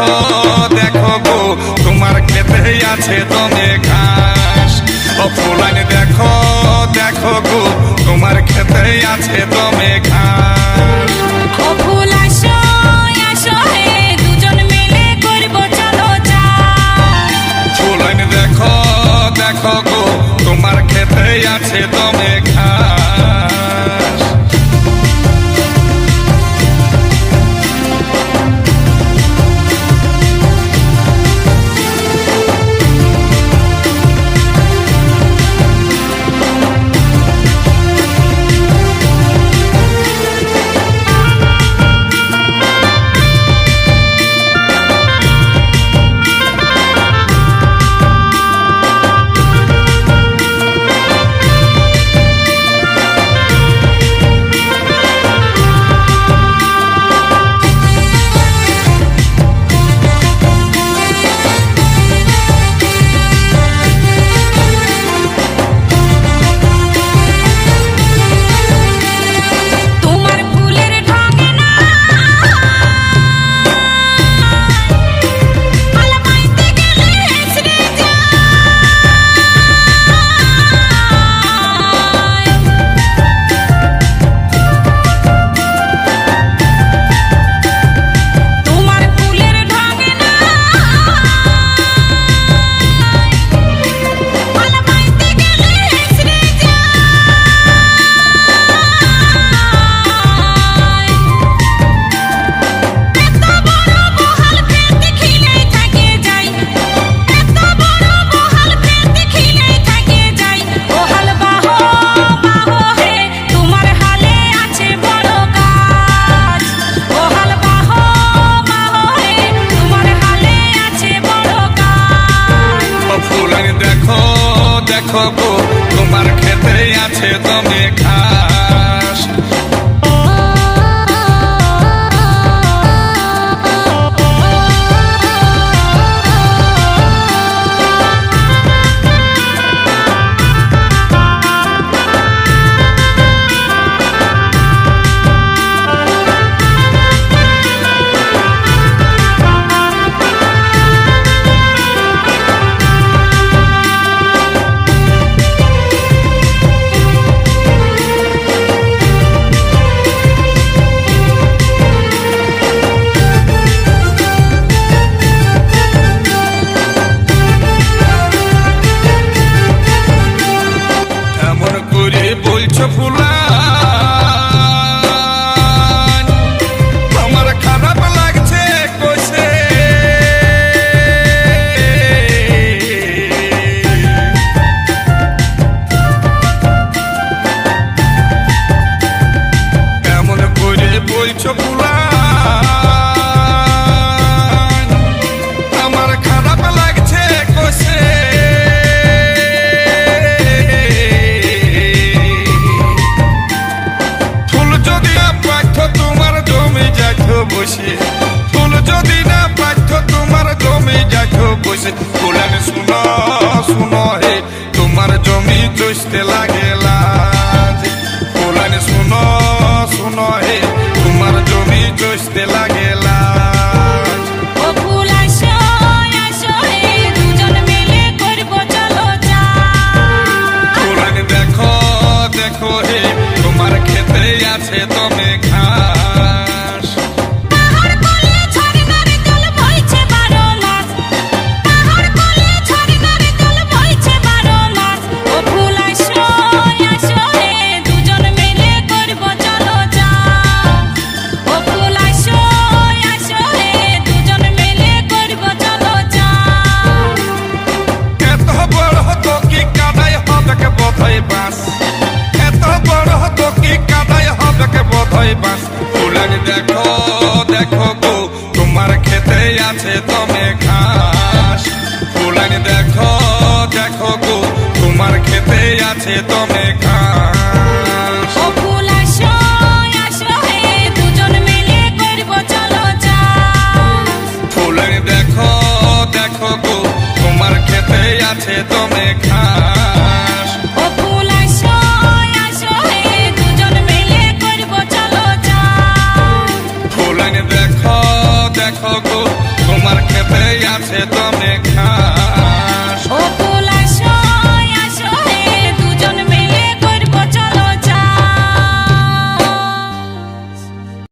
দেখো দেখো গো তোমার খেতে আছে দমে ঘাস। ও ফুলাইন দেখো দেখো গো তোমার খেতে আছে দমে ঘাস। ও ফুল আসো আসো হে দুজন মিলে করব চলো চাষ। ফুলাইন দেখো দেখো গো তোমার খেতে আছে দমে ঘাস। দেখো গো তোমার খেতে আছে দমে ঘাস। বলছো ফুলান আমার খারাপ লাগছে কইছে, কেমন করে বলছো ফুলান আমার খারাপ লাগছে কইছে। ফুল যদি না পাইতো তোমার জমি যাইতো বসে। ফুলান শুনো শুনো হে তোমার জমি চষতে লাগে লাজ। ফুলান শুনো শুনো হে তোমার জমি চষতে লাগে লাজ। ও ফুল আসো আসো হে দুজন মিলে করব চলো চাষ। ফুলান দেখো দেখো হে তোমার খেতে আছে দমে ঘাস। ফুলান দেখো দেখো গো তোমার খেতে আছে দমে ঘাস। ফুলান দেখো দেখো গো তোমার খেতে আছে দমে ঘাস। ও ফুল আসো আসো হে দুজন মিলে করব চলো চাষ। ফুলান দেখো দেখো গো তোমার খেতে আছে দমে ঘাস। ও ফুল আসো আসো হে দুজন মিলে করব চলো চাষ। ফুলান দেখো দেখো গো তোমার আছে দমে খা